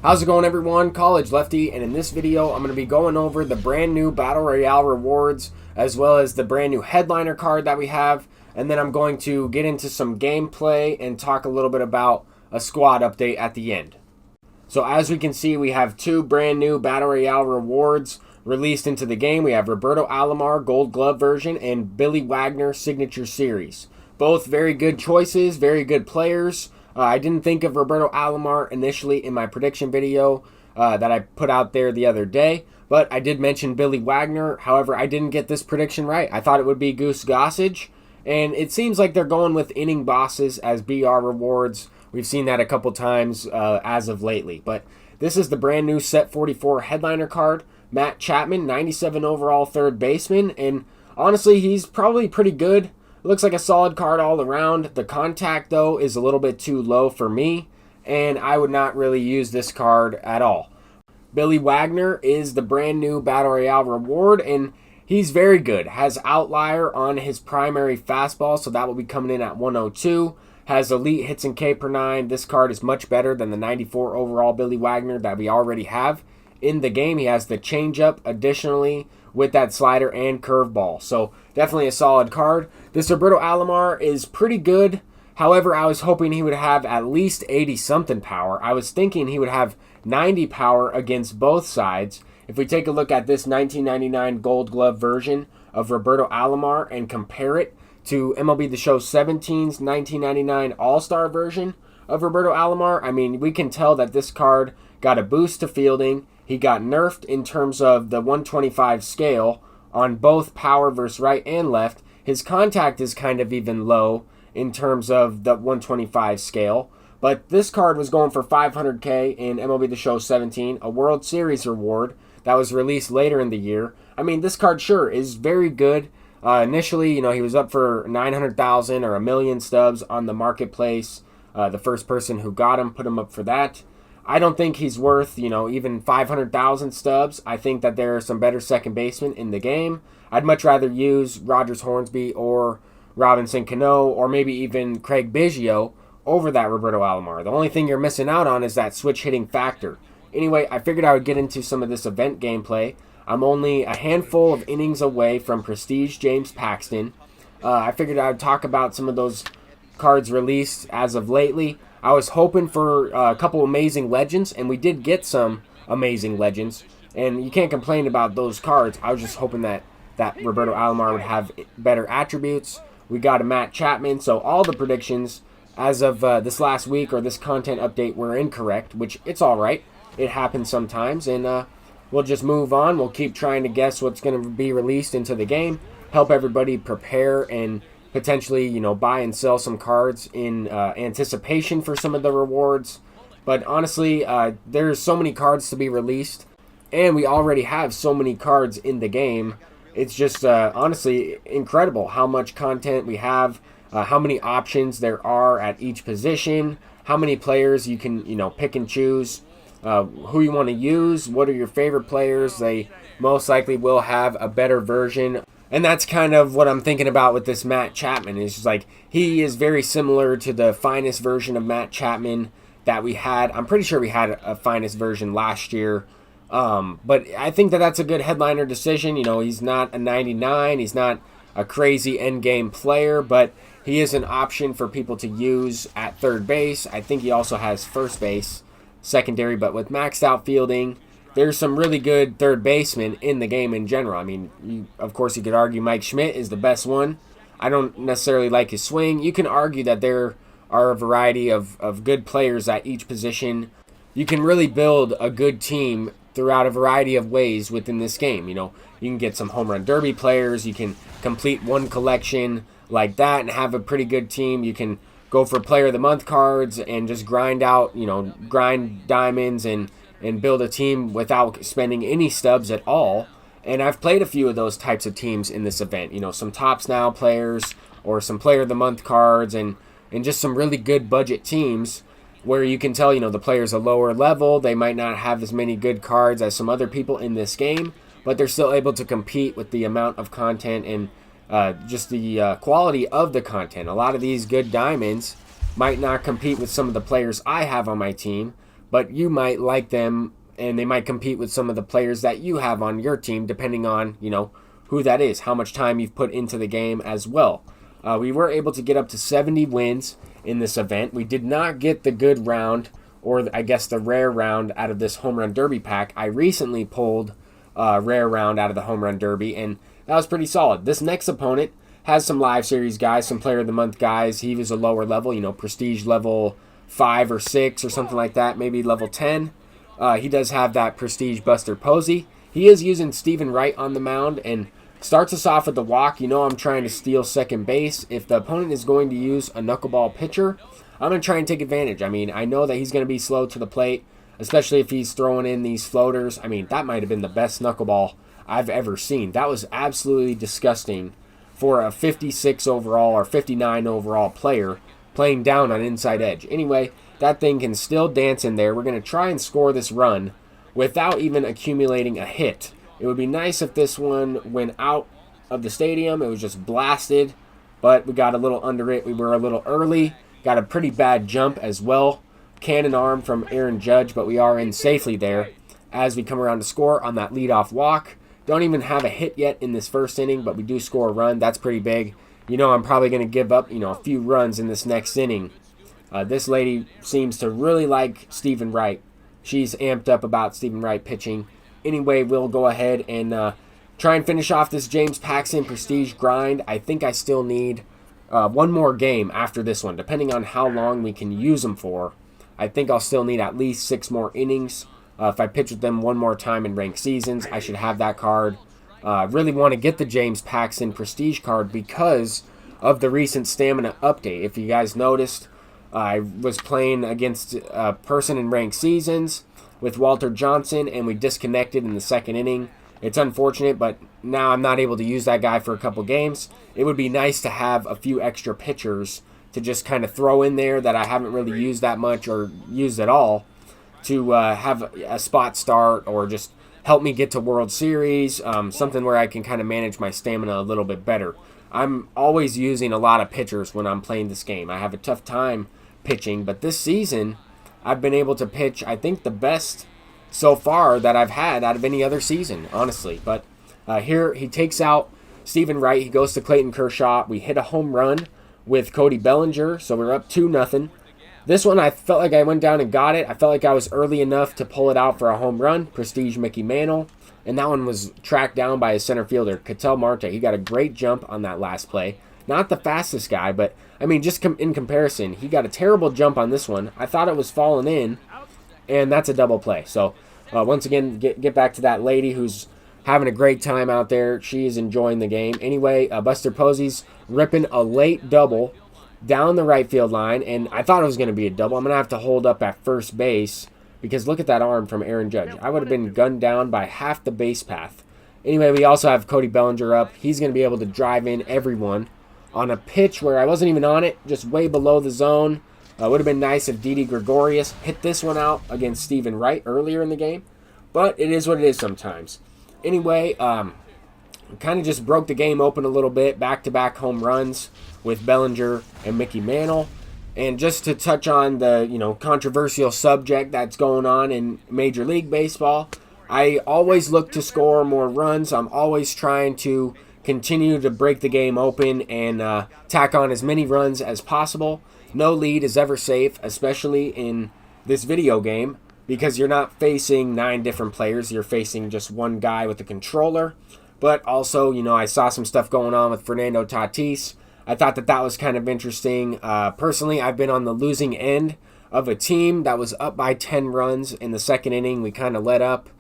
How's it going, everyone? College Lefty, and in this video I'm going to be going over the brand new Battle Royale rewards as well as the brand new headliner card that we have, and then I'm going to get into some gameplay and talk a little bit about a squad update at the end. So as we can see, we have two brand new Battle Royale rewards released into the game. We have Roberto Alomar Gold Glove version and Billy Wagner Signature Series. Both very good choices, very good players. I didn't think of Roberto Alomar initially in my prediction video that I put out there the other day, but I did mention Billy Wagner. However, I didn't get this prediction right. I thought it would be Goose Gossage, and it seems like they're going with inning bosses as BR rewards. We've seen that a couple times as of lately, but this is the brand new Set 44 headliner card. Matt Chapman, 97 overall third baseman, and honestly, he's probably pretty good. Looks like a solid card all around. The contact, though, is a little bit too low for me, and I would not really use this card at all. Billy Wagner is the brand new Battle Royale reward, and he's very good. Has outlier on his primary fastball, so that will be coming in at 102. Has elite hits and K per 9. This card is much better than the 94 overall Billy Wagner that we already have in the game. He has the changeup additionally with that slider and curveball. So definitely a solid card. This Roberto Alomar is pretty good. However, I was hoping he would have at least 80-something power. I was thinking he would have 90 power against both sides. If we take a look at this 1999 Gold Glove version of Roberto Alomar and compare it to MLB The Show 17's 1999 All-Star version of Roberto Alomar, I mean, we can tell that this card got a boost to fielding. He got nerfed in terms of the 125 scale on both power versus right and left. His contact is kind of even low in terms of the 125 scale. But this card was going for $500K in MLB The Show 17, a World Series reward that was released later in the year. I mean, this card sure is very good. Initially, he was up for 900,000 or 1 million stubs on the marketplace. The first person who got him put him up for that. I don't think he's worth, even 500,000 stubs. I think that there are some better second basemen in the game. I'd much rather use Rogers Hornsby or Robinson Cano or maybe even Craig Biggio over that Roberto Alomar. The only thing you're missing out on is that switch hitting factor. Anyway, I figured I would get into some of this event gameplay. I'm only a handful of innings away from Prestige James Paxton. I figured I would talk about some of those cards released as of lately. I was hoping for a couple amazing legends, and we did get some amazing legends. And you can't complain about those cards. I was just hoping that Roberto Alomar would have better attributes. We got a Matt Chapman, so all the predictions as of this last week or this content update were incorrect, which it's all right. It happens sometimes, and we'll just move on. We'll keep trying to guess what's going to be released into the game, help everybody prepare and potentially, buy and sell some cards in anticipation for some of the rewards. But honestly, there's so many cards to be released, and we already have so many cards in the game. It's just honestly incredible how much content we have, how many options there are at each position, how many players you can, pick and choose, who you want to use, what are your favorite players. They most likely will have a better version. And that's kind of what I'm thinking about with this Matt Chapman. It's just like he is very similar to the finest version of Matt Chapman that we had. I'm pretty sure we had a finest version last year. But I think that that's a good headliner decision. He's not a 99. He's not a crazy endgame player, but he is an option for people to use at third base. I think he also has first base, secondary, but with maxed out fielding, there's some really good third basemen in the game in general. I mean, of course, you could argue Mike Schmidt is the best one. I don't necessarily like his swing. You can argue that there are a variety of good players at each position. You can really build a good team throughout a variety of ways within this game. You can get some home run derby players. You can complete one collection like that and have a pretty good team. You can go for player of the month cards and just grind out, grind diamonds and build a team without spending any stubs at all. And I've played a few of those types of teams in this event. Some Tops Now players or some player of the month cards and just some really good budget teams where you can tell, the player's a lower level. They might not have as many good cards as some other people in this game, but they're still able to compete with the amount of content and just the quality of the content. A lot of these good diamonds might not compete with some of the players I have on my team, but you might like them and they might compete with some of the players that you have on your team, depending on, who that is, how much time you've put into the game as well. We were able to get up to 70 wins in this event. We did not get the good round, or I guess the rare round, out of this Home Run Derby pack. I recently pulled a rare round out of the Home Run Derby, and that was pretty solid. This next opponent has some live series guys, some player of the month guys. He was a lower level, prestige level 5 or 6 or something like that, maybe level 10. He does have that prestige Buster Posey. He is using Stephen Wright on the mound and starts us off with the walk. I'm trying to steal second base. If the opponent is going to use a knuckleball pitcher, I'm going to try and take advantage. I know that he's going to be slow to the plate, especially if he's throwing in these floaters. That might have been the best knuckleball I've ever seen. That was absolutely disgusting for a 56 overall or 59 overall player playing down on inside edge. Anyway, that thing can still dance in there. We're going to try and score this run without even accumulating a hit. It would be nice if this one went out of the stadium. It was just blasted, but we got a little under it. We were a little early. Got a pretty bad jump as well. Cannon arm from Aaron Judge, but we are in safely there as we come around to score on that leadoff walk. Don't even have a hit yet in this first inning, but we do score a run. That's pretty big. I'm probably going to give up, a few runs in this next inning. This lady seems to really like Stephen Wright. She's amped up about Stephen Wright pitching. Anyway, we'll go ahead and try and finish off this James Paxton Prestige grind. I think I still need one more game after this one, depending on how long we can use them for. I think I'll still need at least 6 more innings. If I pitch with them one more time in ranked seasons, I should have that card. Really want to get the James Paxton Prestige card because of the recent stamina update. If you guys noticed, I was playing against a person in ranked seasons with Walter Johnson, and we disconnected in the second inning. It's unfortunate, but now I'm not able to use that guy for a couple games. It would be nice to have a few extra pitchers to just kind of throw in there that I haven't really used that much or used at all to have a spot start or just help me get to World Series, something where I can kind of manage my stamina a little bit better. I'm always using a lot of pitchers when I'm playing this game. I have a tough time pitching, but this season I've been able to pitch, I think, the best so far that I've had out of any other season, honestly. But here he takes out Stephen Wright. He goes to Clayton Kershaw. We hit a home run with Cody Bellinger, so we're up 2-0. This one, I felt like I went down and got it. I felt like I was early enough to pull it out for a home run, Prestige Mickey Mantle. And that one was tracked down by his center fielder, Ketel Marte. He got a great jump on that last play. Not the fastest guy, but, just in comparison, he got a terrible jump on this one. I thought it was falling in, and that's a double play. So, once again, get back to that lady who's having a great time out there. She is enjoying the game. Anyway, Buster Posey's ripping a late double down the right field line, and I thought it was going to be a double. I'm going to have to hold up at first base because look at that arm from Aaron Judge. I would have been gunned down by half the base path. Anyway, we also have Cody Bellinger up. He's going to be able to drive in everyone on a pitch where I wasn't even on it, just way below the zone. Would have been nice if Didi Gregorius hit this one out against Stephen Wright earlier in the game, but it is what it is sometimes. Anyway, kind of just broke the game open a little bit, back-to-back home runs with Bellinger and Mickey Mantle. And just to touch on the, controversial subject that's going on in Major League Baseball, I always look to score more runs. I'm always trying to continue to break the game open and tack on as many runs as possible. No lead is ever safe, especially in this video game, because you're not facing 9 different players. You're facing just one guy with a controller. But also, I saw some stuff going on with Fernando Tatis. I thought that was kind of interesting. Personally, I've been on the losing end of a team that was up by 10 runs in the second inning. We kind of let up,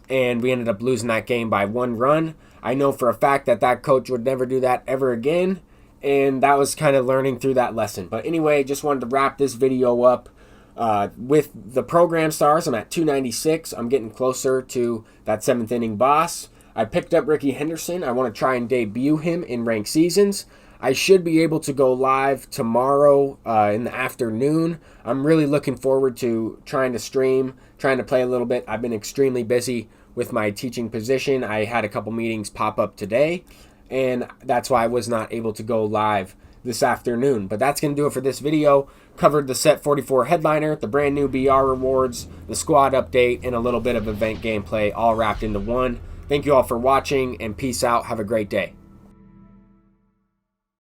and we ended up losing that game by 1 run. I know for a fact that coach would never do that ever again, and that was kind of learning through that lesson. But anyway, just wanted to wrap this video up with the program stars. I'm at 296. I'm getting closer to that 7th inning boss. I picked up Ricky Henderson. I want to try and debut him in ranked seasons. I should be able to go live tomorrow in the afternoon. I'm really looking forward to trying to stream, trying to play a little bit. I've been extremely busy with my teaching position. I had a couple meetings pop up today, and that's why I was not able to go live this afternoon. But that's going to do it for this video. Covered the Set 44 headliner, the brand new BR rewards, the squad update, and a little bit of event gameplay all wrapped into one. Thank you all for watching, and peace out. Have a great day.